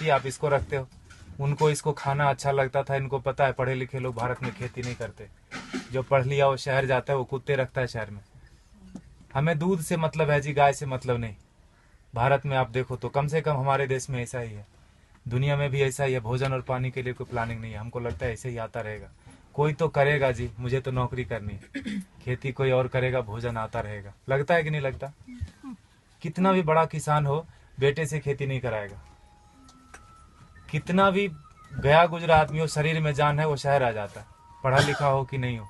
खेती, आप इसको रखते हो। उनको इसको खाना अच्छा लगता था, इनको पता है पढ़े लिखे लोग भारत में खेती नहीं करते। जो पढ़ लिया वो शहर जाता है, वो कुत्ते रखता है शहर में। हमें दूध से मतलब है जी, गाय से मतलब नहीं। भारत में आप देखो तो कम से कम हमारे देश में ऐसा ही है, दुनिया में भी ऐसा ही है। भोजन और पानी के लिए कोई प्लानिंग नहीं है। हमको लगता है ऐसे ही आता रहेगा। कोई तो करेगा जी, मुझे तो नौकरी करनी है, खेती कोई और करेगा, भोजन आता रहेगा। लगता है कि नहीं लगता? कितना भी बड़ा किसान हो, बेटे से खेती नहीं कराएगा। कितना भी गया गुजरा आदमी हो, शरीर में जान है, वो शहर आ जाता है, पढ़ा लिखा हो कि नहीं हो।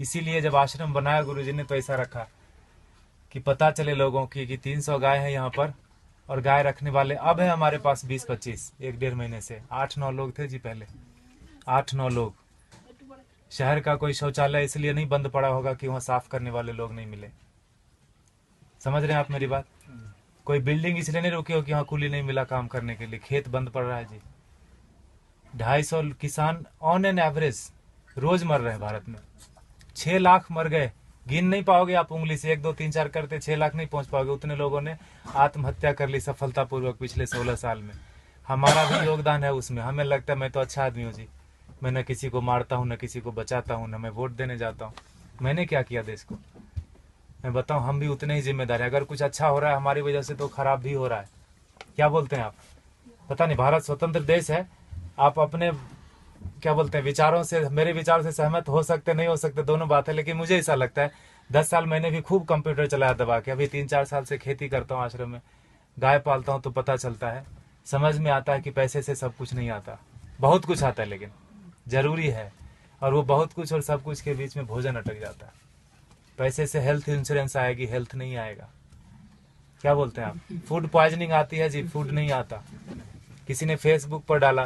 इसीलिए जब आश्रम बनाया गुरुजी ने तो ऐसा रखा कि पता चले लोगों की कि 300 गाय है यहाँ पर, और गाय रखने वाले अब है हमारे पास 20-25, 1-1.5 महीने से 8-9 लोग थे जी पहले, 8-9 लोग। शहर का कोई शौचालय इसलिए नहीं बंद पड़ा होगा कि वहाँ साफ करने वाले लोग नहीं मिले। समझ रहे हैं आप मेरी बात? कोई बिल्डिंग इसलिए नहीं रुकी हो कि वहाँ कूली नहीं मिला काम करने के लिए, खेत बंद पड़ रहा है जी। 250 किसान ऑन एन एवरेज रोज मर रहे हैं भारत में। 6 लाख मर गए, गिन नहीं पाओगे आप उंगली से, 1 2 3 4 करते 6 लाख नहीं पहुंच पाओगे। उतने लोगों ने आत्महत्या कर ली सफलतापूर्वक पिछले 16 साल में। हमारा भी योगदान है उसमें। हमें लगता है मैं तो अच्छा आदमी हूँ जी, मैं न किसी को मारता हूँ, न किसी को बचाता हूँ, न मैं वोट देने जाता हूँ। मैंने क्या किया देश को? मैं बताऊँ, हम भी उतने ही जिम्मेदार हैं। अगर कुछ अच्छा हो रहा है हमारी वजह से तो खराब भी हो रहा है। क्या बोलते हैं आप? पता नहीं, भारत स्वतंत्र देश है, आप अपने क्या बोलते हैं विचारों से, मेरे विचारों से सहमत हो सकते नहीं हो सकते, दोनों बात है। लेकिन मुझे ऐसा लगता है, 10 साल मैंने भी खूब कंप्यूटर चलाया दबा के। अभी 3-4 साल से खेती करता हूँ आश्रम में, गाय पालता हूँ, तो पता चलता है, समझ में आता है कि पैसे से सब कुछ नहीं आता। बहुत कुछ आता है लेकिन जरूरी है, और वो बहुत कुछ और सब कुछ के बीच में भोजन अटक जाता है। पैसे से हेल्थ इंश्योरेंस आएगी, हेल्थ नहीं आएगा। क्या बोलते हैं आप? फूड पॉइजनिंग आती है जी, फूड नहीं आता। किसी ने फेसबुक पर डाला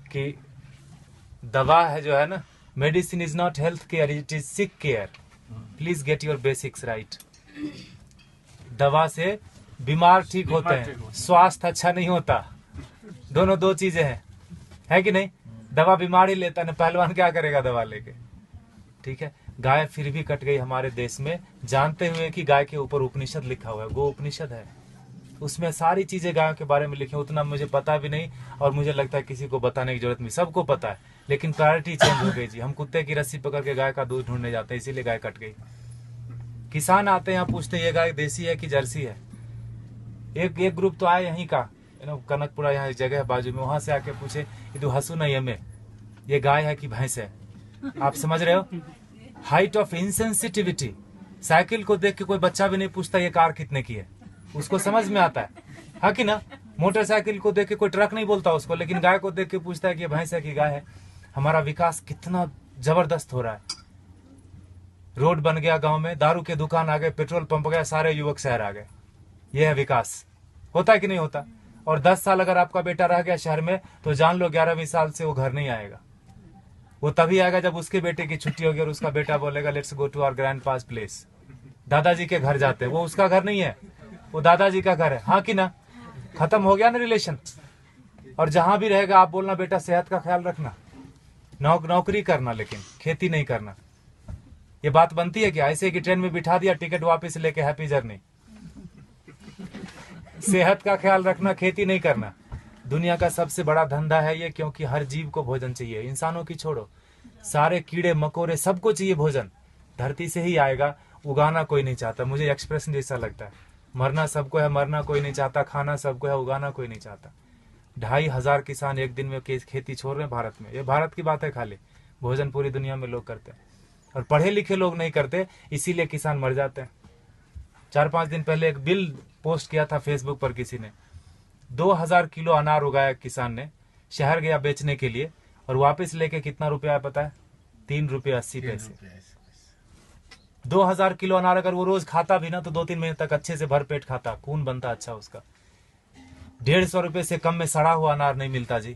कि दवा है जो है ना, medicine is not health care, it is sick care, please get your basics right. दवा से बीमार ठीक होते हैं, स्वास्थ्य अच्छा नहीं होता। दोनों दो चीजें हैं, है कि नहीं? दवा बीमार ही लेता है, पहलवान क्या करेगा दवा लेके? ठीक है, गाय फिर भी कट गई हमारे देश में, जानते हुए कि गाय के ऊपर उपनिषद लिखा हुआ है, गो उपनिषद है, उसमें सारी चीजें गायों के बारे में लिखी। उतना मुझे पता भी नहीं, और मुझे लगता है किसी को बताने की जरूरत नहीं, सबको पता है। लेकिन प्रायोरिटी चेंज हो गई जी। हम कुत्ते की रस्सी पकड़ के गाय का दूध ढूंढने जाते हैं, इसीलिए गाय कट गई। किसान आते हैं यहाँ, पूछते हैं ये गाय देसी है कि जर्सी है। एक ग्रुप तो आए यहीं का, कनकपुरा, यहाँ एक जगह है बाजू में, वहां से आके पूछे ये तो हसू नहीं हमें, ये गाय है कि भैंस है? आप समझ रहे हो? Height of insensitivity. साइकिल को देख के कोई बच्चा भी नहीं पूछता ये कार कितने की है, उसको समझ में आता है कि ना? मोटरसाइकिल को देख के कोई ट्रक नहीं बोलता उसको, लेकिन गाय को देख के पूछता है कि ये भैंस है कि गाय है। हमारा विकास कितना जबरदस्त हो रहा है। रोड बन गया गांव में, दारू के दुकान आ गए, पेट्रोल पंप गया, सारे युवक शहर आ गए। यह है विकास। होता है कि नहीं होता? और 10 साल अगर आपका बेटा रह गया शहर में, तो जान लो 11वीं साल से वो घर नहीं आएगा। वो तभी आएगा जब उसके बेटे की छुट्टी होगी और उसका बेटा बोलेगा let's go to our grandpa's place. दादाजी के घर जाते हैं, वो उसका घर नहीं है, वो दादाजी का घर है। हाँ कि ना? खत्म हो गया ना रिलेशन। और जहां भी रहेगा आप बोलना बेटा सेहत का ख्याल रखना, नौकरी करना, लेकिन खेती नहीं करना। ये बात बनती है क्या? ऐसे कि ट्रेन में बिठा दिया, टिकट वापस लेके हैप्पी जर्नी। सेहत का ख्याल रखना, खेती नहीं करना। दुनिया का सबसे बड़ा धंधा है ये, क्योंकि हर जीव को भोजन चाहिए। इंसानों की छोड़ो, सारे कीड़े मकोड़े सबको चाहिए भोजन। धरती से ही आएगा, उगाना कोई नहीं चाहता। मुझे एक्सप्रेशन जैसा लगता है, मरना सबको है, मरना कोई नहीं चाहता, खाना सबको है, उगाना कोई नहीं चाहता। 2,500 किसान एक दिन में खेती छोड़ रहे हैं भारत में। ये भारत की बात है खाली, भोजन पूरी दुनिया में लोग करते हैं, और पढ़े लिखे लोग नहीं करते, इसीलिए किसान मर जाते हैं। 4-5 दिन पहले एक बिल पोस्ट किया था फेसबुक पर किसी ने, 2000 किलो अनार उगाया किसान ने, शहर गया बेचने के लिए, और वापस लेके कितना रुपया है पता है? 3 रुपये 80 पैसे। 2000 किलो अनार अगर वो रोज खाता भी ना, तो 2-3 महीने तक अच्छे से भर पेट खाता, खून बनता अच्छा उसका। 150 रुपए से कम में सड़ा हुआ अनार नहीं मिलता जी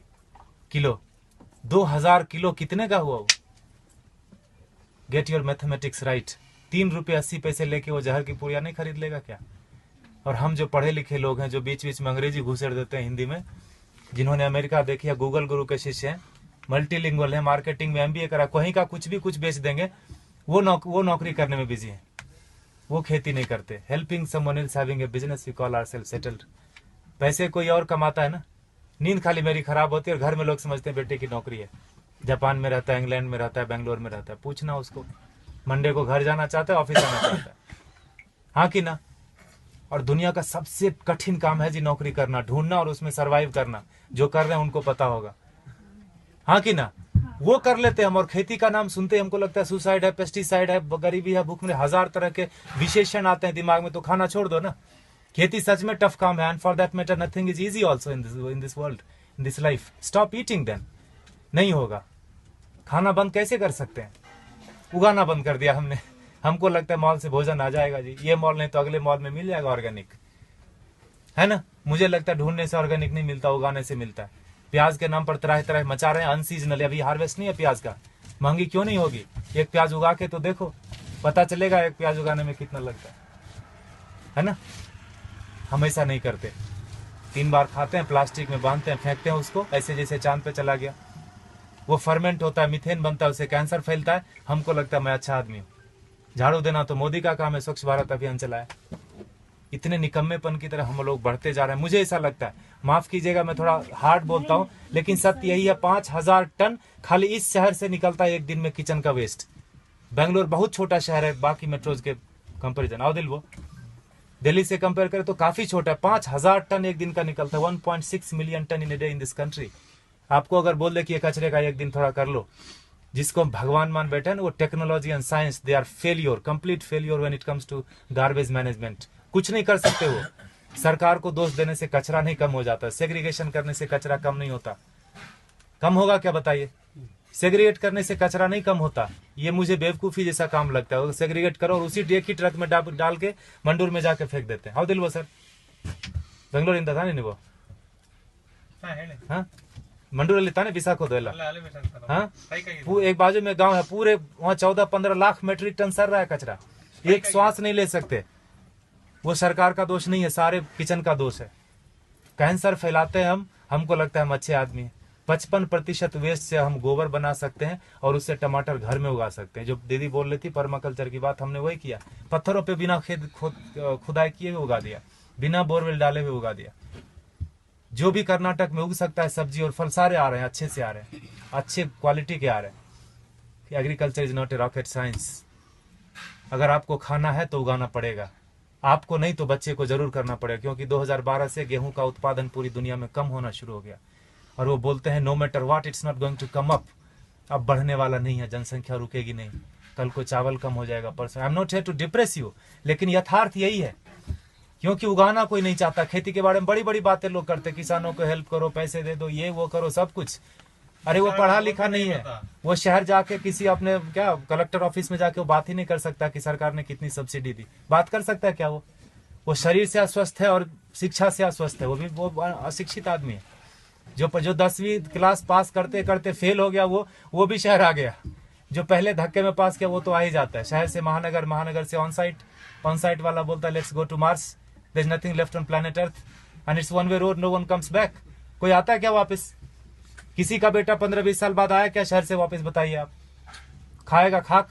किलो। 2000 किलो कितने का हुआ वो? Get your mathematics right. 3 रुपये 80 पैसे लेके वो जहर की पुड़िया नहीं खरीद लेगा क्या? और हम जो पढ़े लिखे लोग हैं, जो बीच बीच में अंग्रेजी घुसेड़ देते हैं हिंदी में, जिन्होंने अमेरिका देखी है, गूगल गुरु के शिष्य हैं, मल्टीलिंगुअल है, मार्केटिंग में MBA करा, कहीं का कुछ भी कुछ बेच देंगे, वो नौकरी करने में बिजी है, वो खेती नहीं करते। Helping someone else having a business we call ourself settled. पैसे कोई और कमाता है ना, नींद खाली मेरी खराब होती है और घर में लोग समझते हैं बेटे की नौकरी है, जापान में रहता है, इंग्लैंड में रहता है, बेंगलोर में रहता है। पूछना उसको, मंडे को घर जाना चाहता है, ऑफिस आना चाहता है, हाँ कि ना। और दुनिया का सबसे कठिन काम है जी नौकरी करना, ढूंढना और उसमें सरवाइव करना। जो कर रहे हैं उनको पता होगा, हाँ कि ना। वो कर लेते हैं हम, और खेती का नाम सुनते हमको लगता है सुसाइड है, पेस्टिसाइड है, गरीबी है, भूख में, हजार तरह के विशेषण आते हैं दिमाग में। तो खाना छोड़ दो ना। खेती सच में टफ काम है, and for that matter nothing is easy also in this world, in this life. Stop eating then, नहीं होगा। खाना बंद कैसे कर सकते हैं? उगाना बंद कर दिया हमने। हमको लगता है मॉल से भोजन आ जाएगा जी, ये मॉल नहीं तो अगले मॉल में मिल जाएगा ऑर्गेनिक, है ना। मुझे लगता है ढूंढने से ऑर्गेनिक नहीं मिलता, उगाने से मिलता है। प्याज के नाम पर तरह तरह मचा रहे हैं, अनसीजनल, अभी हार्वेस्ट नहीं है प्याज का। महंगी क्यों नहीं होगी? एक प्याज उगा के तो देखो, पता चलेगा एक प्याज उगाने में कितना लगता है ना। हम ऐसा नहीं करते, 3 बार खाते हैं, प्लास्टिक में बांधते हैं, फेंकते हैं उसको, ऐसे जैसे चांद पे चला गया। वो फर्मेंट होता है, मीथेन बनता है, उससे कैंसर फैलता है। हमको लगता है मैं अच्छा आदमी हूँ। झाड़ू देना तो मोदी का काम है, स्वच्छ भारत अभियान चलाया। इतने निकम्मेपन की तरह हम लोग बढ़ते जा रहे हैं। मुझे ऐसा लगता है, माफ कीजिएगा मैं थोड़ा हार्ड बोलता हूँ, लेकिन सत्य यही है, 5000 टन खाली इस शहर से निकलता है एक दिन में किचन का वेस्ट। बेंगलोर बहुत छोटा शहर है बाकी मेट्रोज के कंपेरिजन, आओ दिल, वो दिल्ली से कंपेयर करें तो काफी छोटा है। 5000 टन एक दिन का निकलता है, 1.6 million ton in a day in this country. आपको अगर बोल दे कि ये कचरे का एक दिन थोड़ा कर लो, जिसको भगवान मान बैठे हैं ना, वो technology and science, they are failure, complete failure when it comes to garbage management. कुछ नहीं कर सकते वो। सरकार को दोष देने से कचरा नहीं कम हो जाता, सेग्रीगेशन करने से कचरा कम नहीं होता। कम होगा क्या बताइए? सेग्रीगेट करने से कचरा नहीं कम होता। ये मुझे बेवकूफी जैसा काम लगता है। सेग्रीगेट करो और उसी एक ही ट्रक में डाल के मंडूर में जाके फेंक देते हैं। हाँ दिल, वो सर बेंगलोर इंदा था नहीं वो, हाँ मंडूर लेता नहीं विशाखो दो, हाँ एक बाजू में गांव है, पूरे वहाँ 14-15 लाख मेट्रिक टन सर रहा है कचरा, एक श्वास नहीं ले सकते। वो सरकार का दोष नहीं है, सारे किचन का दोष है। कैंसर फैलाते हैं हम, हमको लगता है हम अच्छे आदमी हैं। 55% वेस्ट से हम गोबर बना सकते हैं और उससे टमाटर घर में उगा सकते हैं। जो दीदी बोल रही थी पर्माकल्चर की बात, हमने वही किया। पत्थरों पे बिना खुदाई किए हुए उगा दिया, बिना बोरवेल डाले हुए उगा दिया। जो भी कर्नाटक में उग सकता है सब्जी और फल, सारे आ रहे हैं, अच्छे से आ रहे हैं, अच्छे क्वालिटी के आ रहे हैं। Agriculture is not a rocket science. अगर आपको खाना है तो उगाना पड़ेगा, आपको नहीं तो बच्चे को जरूर करना पड़ेगा। क्योंकि 2012 से गेहूं का उत्पादन पूरी दुनिया में कम होना शुरू हो गया, और वो बोलते हैं no matter what it's not going to come up. अब बढ़ने वाला नहीं है, जनसंख्या रुकेगी नहीं। कल को चावल कम हो जाएगा, परसों। I am not here to depress you, लेकिन यथार्थ यही है। क्योंकि उगाना कोई नहीं चाहता। खेती के बारे में बड़ी बड़ी बातें लोग करते, किसानों को हेल्प करो, पैसे दे दो, ये वो करो, सब कुछ। अरे वो पढ़ा लिखा नहीं है, वो शहर जाके किसी अपने क्या कलेक्टर ऑफिस में जाके वो बात ही नहीं कर सकता कि सरकार ने कितनी सब्सिडी दी। बात कर सकता है क्या? वो शरीर से अस्वस्थ है और शिक्षा से अस्वस्थ है। वो अशिक्षित आदमी है। जो 10वीं क्लास पास करते करते फेल हो गया, वो भी शहर आ गया। जो पहले धक्के में पास किया वो तो आ ही जाता है। शहर से महानगर, महानगर से ऑन साइट वाला बोलता है let's go to Mars, there is nothing left on planet Earth and it's one way road, no one comes back. कोई आता है क्या वापस? किसी का बेटा 15-20 साल बाद आया क्या शहर से वापस? बताइए आप। खाएगा खाक,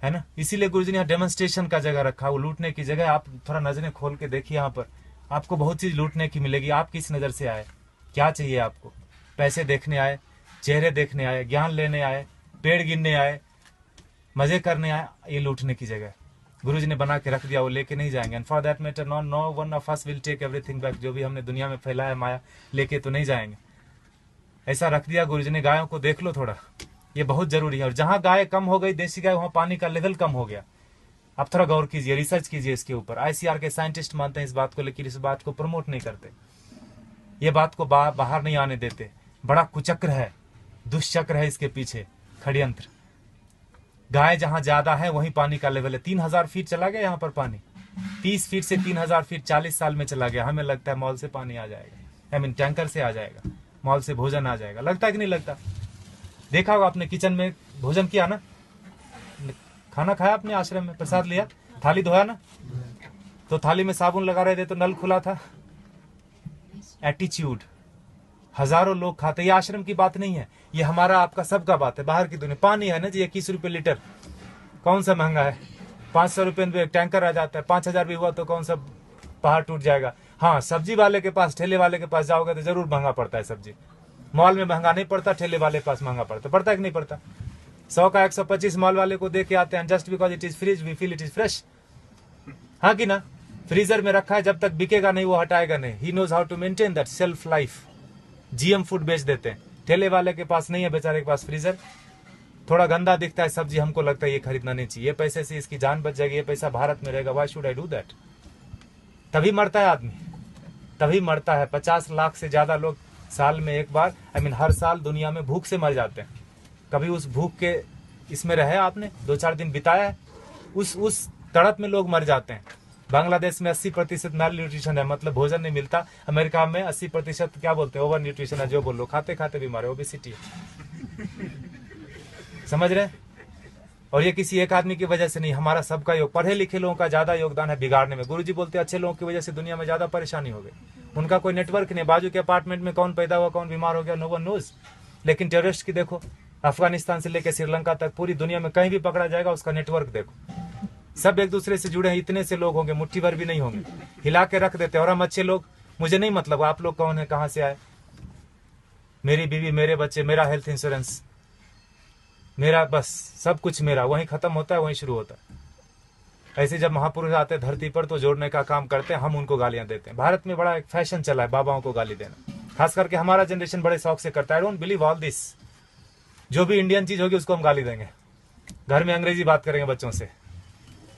है ना। इसीलिए गुरुजी ने यहाँ डेमोन्स्ट्रेशन का जगह रखा, वो लूटने की जगह। आप थोड़ा नजरें खोल के देखिए, यहाँ पर आपको बहुत चीज लूटने की मिलेगी। आप किस नजर से आए, क्या चाहिए आपको? पैसे देखने आए, चेहरे देखने आए, ज्ञान लेने आए, पेड़ गिनने आए, मजे करने आए? ये लूटने की जगह गुरुजी ने बना के रख दिया, वो लेके नहीं जाएंगे। And for that matter no one of us will take everything back. जो भी हमने दुनिया में फैलाया माया, लेके तो नहीं जाएंगे। ऐसा रख दिया गुरुजी ने। गायों को देख लो थोड़ा, ये बहुत जरूरी है। और जहां गाय कम हो गई, देसी गाय, वहां पानी का लेवल कम हो गया। आप थोड़ा गौर कीजिए, रिसर्च कीजिए इसके ऊपर। आईसीआर के साइंटिस्ट मानते हैं इस बात को, लेकिन इस बात को प्रमोट नहीं करते। ये बात को बाहर नहीं आने देते। बड़ा कुचक्र है, दुष्चक्र है इसके पीछे, षड्यंत्र। गाय जहां ज्यादा है वहीं पानी का लेवल है। 3000 फीट चला गया यहाँ पर पानी, 30 फीट से 3000 फीट 40 साल में चला गया। हमें लगता है मॉल से पानी आ जाएगा, आई मीन टैंकर से आ जाएगा, मॉल से भोजन आ जाएगा। लगता है कि नहीं लगता? देखा होगा आपने, किचन में भोजन किया ना, खाना खाया आपने, आश्रम में प्रसाद लिया, थाली धोया ना, तो थाली में साबुन लगा रहे थे तो नल खुला था। एटीट्यूड। हजारों लोग खाते। ये आश्रम की बात नहीं है, ये हमारा आपका सबका बात है। बाहर की दुनिया पानी है ना जी, 21 रुपए लीटर, कौन सा महंगा है? 500 रुपए में टैंकर आ जाता है। 5000 भी हुआ तो कौन सा पहाड़ टूट जाएगा? हाँ, सब्जी वाले के पास, ठेले वाले के पास जाओगे तो जरूर महंगा पड़ता है सब्जी। मॉल में महंगा नहीं पड़ता, ठेले वाले के पास महंगा पड़ता है कि नहीं पड़ता? 100 का 125 मॉल वाले को दे के आते हैं, just because it is freeze we feel it is fresh. हाँ कि ना? फ्रीजर में रखा है, जब तक बिकेगा नहीं वो हटाएगा नहीं। He knows how to maintain that shelf life. GM food बेच देते हैं। ठेले वाले के पास नहीं है बेचारे के पास फ्रीजर, थोड़ा गंदा दिखता है सब्जी, हमको लगता है ये खरीदना नहीं चाहिए, ये पैसे से इसकी जान बच जाएगी, ये पैसा भारत में रहेगा, why should I do that? तभी मरता है आदमी, तभी मरता है। 50 लाख से ज्यादा लोग साल में एक बार, हर साल दुनिया में भूख से मर जाते हैं। कभी उस भूख के इसमें रहे आपने, 2-4 दिन बिताया है? उस तड़प में लोग मर जाते हैं। बांग्लादेश में 80% मैल न्यूट्रिशन है, मतलब भोजन नहीं मिलता। अमेरिका में 80% क्या बोलते हैं, ओवर न्यूट्रिशन है, जो बोलो, खाते खाते बीमार है, ओबेसिटी है। समझ रहे? और ये किसी एक आदमी की वजह से नहीं, हमारा सबका योग, पढ़े लिखे लोगों का ज्यादा योगदान है बिगाड़ने में। गुरुजी बोलते हैं अच्छे लोगों की वजह से दुनिया में ज्यादा परेशानी हो गई। उनका कोई नेटवर्क नहीं, बाजू के अपार्टमेंट में कौन पैदा हुआ, कौन बीमार हो गया, नो वन नोज। लेकिन टेररिस्ट की देखो, अफगानिस्तान से लेकर श्रीलंका तक पूरी दुनिया में कहीं भी पकड़ा जाएगा, उसका नेटवर्क देखो, सब एक दूसरे से जुड़े हैं। इतने से लोग होंगे, मुट्ठी भर भी नहीं होंगे, हिला के रख देते हैं। और हम अच्छे लोग, मुझे नहीं मतलब आप लोग कौन है, कहां से आए, मेरी बीवी, मेरे बच्चे, मेरा हेल्थ इंश्योरेंस, मेरा बस सब कुछ मेरा, वहीं खत्म होता है वहीं शुरू होता है। ऐसे जब महापुरुष आते हैं धरती पर तो जोड़ने का काम करते हैं, हम उनको गालियां देते हैं। भारत में बड़ा एक फैशन चला है बाबाओं को गाली देना, खास करके हमारा जनरेशन बड़े शौक से करता है। I don't believe all this. जो भी इंडियन चीज होगी उसको हम गाली देंगे। घर में अंग्रेजी बात करेंगे बच्चों से,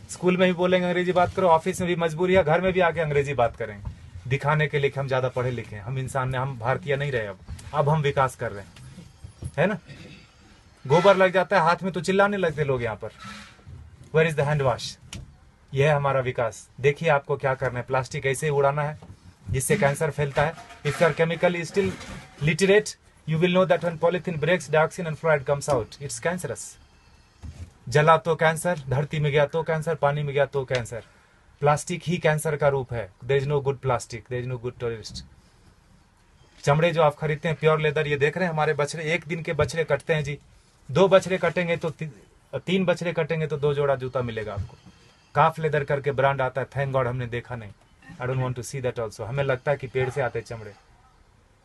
स्कूल में भी बोलेंगे अंग्रेजी बात करो, ऑफिस में भी मजबूरी है, घर में भी आके अंग्रेजी बात करेंगे, दिखाने के लिए कि हम ज्यादा पढ़े लिखे हैं, हम इंसान ने, हम भारतीय नहीं रहे। अब हम विकास कर रहे हैं, है ना? गोबर लग जाता है हाथ में तो चिल्लाने लगते लोग यहाँ पर, where is the hand wash? यह है हमारा विकास। देखिए आपको क्या करना है, प्लास्टिक ऐसे ही उड़ाना है जिससे कैंसर फैलता है। If you are chemically still literate, you will know that when polythene breaks, dioxin and fluoride comes out, it's cancerous. जला तो कैंसर, धरती में गया तो कैंसर, पानी में गया तो कैंसर। प्लास्टिक ही कैंसर का रूप है। there is no good plastic, there is no good terrorist। चमड़े जो आप खरीदते हैं प्योर लेदर, ये देख रहे हैं हमारे बछड़े, एक दिन के बछड़े कटते हैं जी। 2 बछड़े कटेंगे तो 3 बछड़े कटेंगे तो 2 जोड़ा जूता मिलेगा आपको। काफ लेदर करके ब्रांड आता है, थैंक गॉड हमने देखा नहीं। I don't want to see that also. हमें लगता है कि पेड़ से आते चमड़े।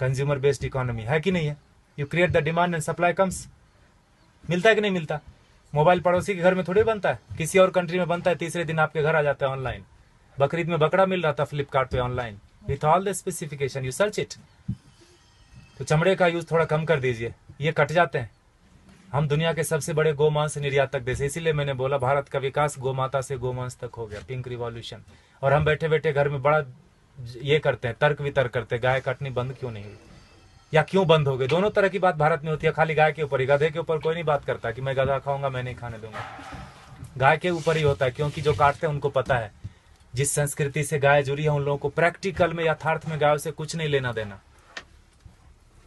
कंज्यूमर बेस्ड इकोनॉमी है कि नहीं है? You create the demand and supply comes. मिलता है कि नहीं मिलता? मोबाइल पड़ोसी के घर में थोड़ी बनता है, किसी और कंट्री में बनता है, तीसरे दिन आपके घर आ जाता है ऑनलाइन। बकरीद में बकरा मिल रहा था फ्लिपकार्ट पे online, with all the specification, you search it. तो चमड़े का यूज थोड़ा कम कर दीजिए, ये कट जाते हैं। हम दुनिया के सबसे बड़े गोमांस निर्यातक देश, इसीलिए मैंने बोला भारत का विकास गोमाता से गोमांस तक हो गया, पिंक रिवॉल्यूशन। और हम बैठे बैठे घर में बड़ा ये करते हैं, तर्क वितर्क करते हैं, गाय काटनी बंद क्यों नहीं हुई या क्यों बंद हो गई। दोनों तरह की बात भारत में होती है, खाली गाय के ऊपर ही। गधे के ऊपर कोई नहीं बात करता कि मैं गधा खाऊंगा, मैं नहीं खाने दूंगा। गाय के ऊपर ही होता है, क्योंकि जो काटते हैं उनको पता है जिस संस्कृति से गाय जुड़ी है उन लोगों को प्रैक्टिकल में, यथार्थ में गायों से कुछ नहीं लेना देना।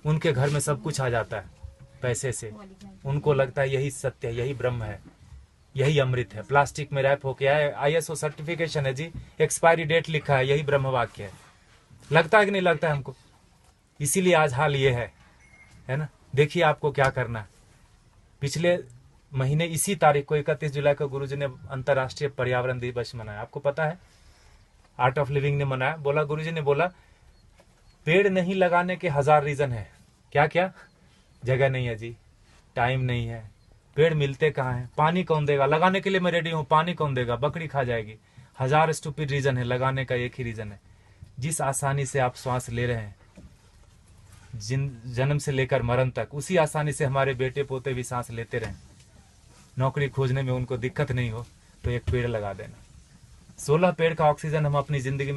उनके घर में सब कुछ आ जाता है पैसे से, उनको लगता है यही सत्य है, यही ब्रह्म है, यही अमृत है। प्लास्टिक में रैप होके आए, ISO सर्टिफिकेशन है जी, एक्सपायरी डेट लिखा है, यही ब्रह्म वाक्य है। लगता है कि नहीं लगता है हमको? इसीलिए आज हाल ये है ना। देखिए आपको क्या करना है। पिछले महीने इसी तारीख को 31 जुलाई को गुरुजी ने अंतर्राष्ट्रीय पर्यावरण दिवस मनाया। आपको पता है, आर्ट ऑफ लिविंग ने मनाया। बोला, गुरुजी ने बोला पेड़ नहीं लगाने के 1000 रीजन है। क्या क्या? जगह नहीं है जी, टाइम नहीं है, पेड़ मिलते कहाँ हैं, पानी कौन देगा, लगाने के लिए मैं रेडी हूँ, पानी कौन देगा, बकरी खा जाएगी। 1000 स्टूपिड रीजन है, लगाने का एक ही रीजन है। जिस आसानी से आप श्वास ले रहे हैं जन्म से लेकर मरण तक, उसी आसानी से हमारे बेटे पोते भी सांस लेते रहें। नौकरी खोजने में उनको दिक्कत नहीं हो तो एक पेड़ लगा देना। 16 पेड़ का ऑक्सीजन हम अपनी जिंदगी में